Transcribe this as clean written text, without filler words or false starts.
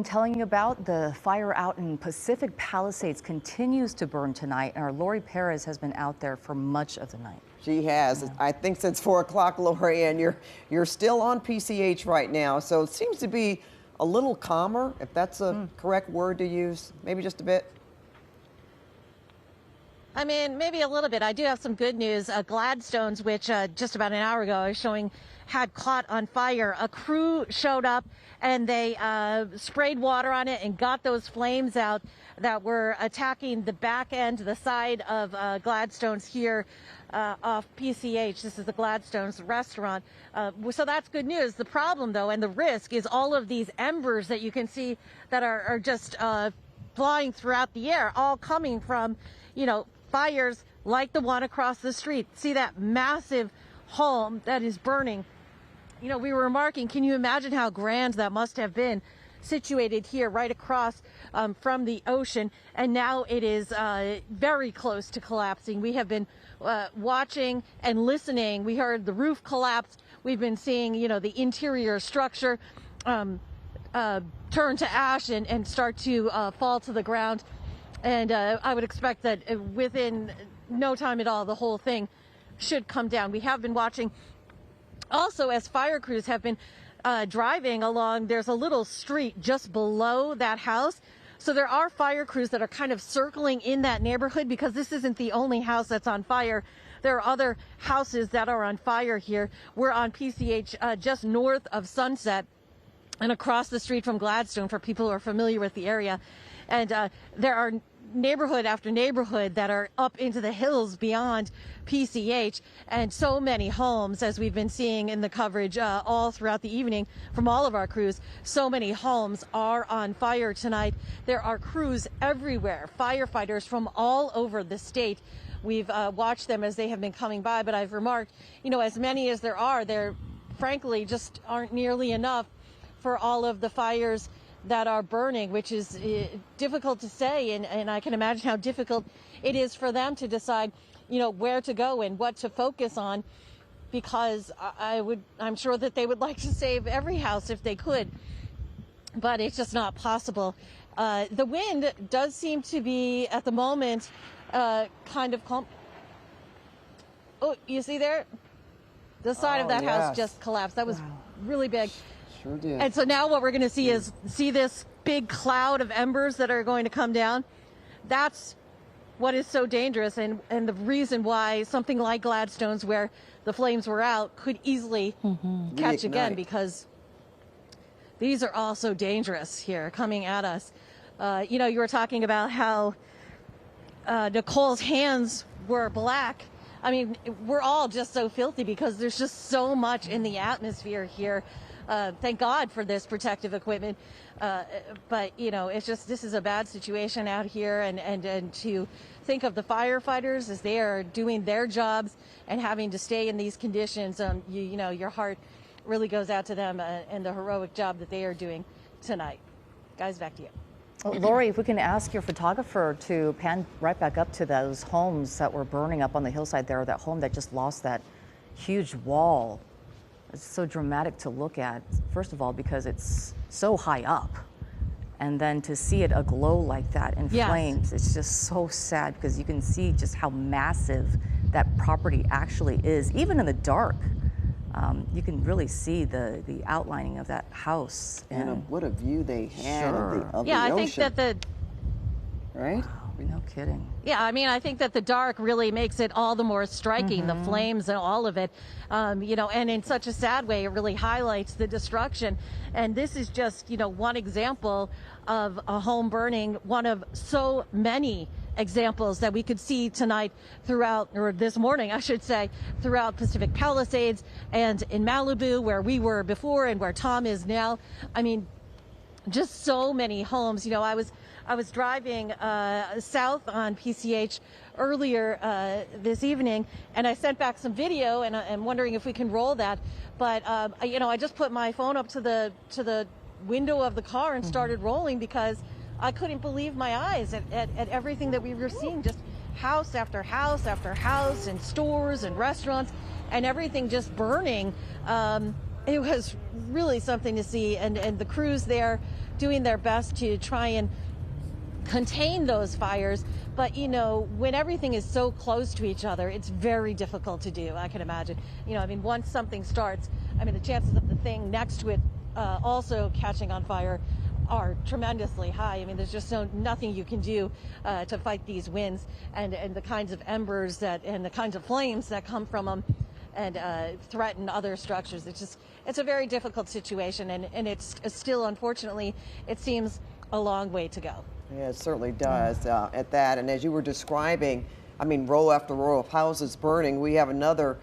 Telling you about the fire out in Pacific Palisades continues to burn tonight. Our Laurie Perez has been out there for much of the night. She has, yeah. I think since 4 o'clock, Laurie, and you're still on PCH right now. So it seems to be a little calmer, if that's a correct word to use, maybe just a bit. I mean, maybe a little bit. I do have some good news. Gladstones, which just about an hour ago I was showing, had caught on fire. A crew showed up and they sprayed water on it and got those flames out that were attacking the back end, the side of Gladstones here off PCH. This is the Gladstones restaurant. So that's good news. The problem, though, and the risk is all of these embers that you can see that are just flying throughout the air, all coming from, fires like the one across the street. See that massive home that is burning? We were remarking, can you imagine how grand that must have been, situated here right across from the ocean, and now it is very close to collapsing. We have been watching and listening. We heard the roof collapse. We've been seeing, the interior structure turn to ash and start to fall to the ground. And I would expect that within no time at all, the whole thing should come down. We have been watching also as fire crews have been driving along. There's a little street just below that house. So there are fire crews that are kind of circling in that neighborhood because this isn't the only house that's on fire. There are other houses that are on fire here. We're on PCH just north of Sunset and across the street from Gladstone for people who are familiar with the area. And there are neighborhood after neighborhood that are up into the hills beyond PCH, and so many homes, as we've been seeing in the coverage all throughout the evening from all of our crews. So many homes are on fire tonight. There are crews everywhere, firefighters from all over the state. We've watched them as they have been coming by, but I've remarked, as many as there are, there frankly just aren't nearly enough for all of the fires that are burning, which is difficult to say, and I can imagine how difficult it is for them to decide, where to go and what to focus on, because I'm sure that they would like to save every house if they could, but it's just not possible. The wind does seem to be at the moment kind of calm. Oh, you see there? The side of that house just collapsed. That was really big. Sure did. And so now what we're going to see is this big cloud of embers that are going to come down. That's what is so dangerous, and the reason why something like Gladstones, where the flames were out, could easily catch again, because these are all so dangerous here coming at us. You were talking about how Nicole's hands were black. I mean, we're all just so filthy because there's just so much in the atmosphere here. Thank God for this protective equipment. But, it's just, this is a bad situation out here. And to think of the firefighters as they are doing their jobs and having to stay in these conditions, your heart really goes out to them and the heroic job that they are doing tonight. Guys, back to you. Well, Laurie, if we can ask your photographer to pan right back up to those homes that were burning up on the hillside there, that home that just lost that huge wall. It's so dramatic to look at, first of all, because it's so high up. And then to see it aglow like that in flames, it's just so sad, because you can see just how massive that property actually is. Even in the dark, you can really see the outlining of that house. And what a view they had of the ocean. I think that Right? No kidding. Yeah, I mean, I think that the dark really makes it all the more striking, the flames and all of it, and in such a sad way, it really highlights the destruction. And this is just, one example of a home burning, one of so many examples that we could see tonight throughout, or this morning, I should say, throughout Pacific Palisades and in Malibu, where we were before and where Tom is now. I mean, just so many homes. I was driving south on PCH earlier this evening, and I sent back some video, and I'm wondering if we can roll that. But I just put my phone up to the window of the car and started rolling, because I couldn't believe my eyes at everything that we were seeing. Just house after house after house, and stores and restaurants, and everything just burning. It was really something to see, and the crews there doing their best to try and contain those fires. But, you know, when everything is so close to each other, it's very difficult to do, I can imagine. You know, I mean, once something starts, I mean, the chances of the thing next to it also catching on fire are tremendously high. I mean, there's just nothing you can do to fight these winds and the kinds of embers and the kinds of flames that come from them and threaten other structures. It's a very difficult situation, and it's still, unfortunately, it seems a long way to go. Yeah, it certainly does at that. And as you were describing, I mean, row after row of houses burning, we have another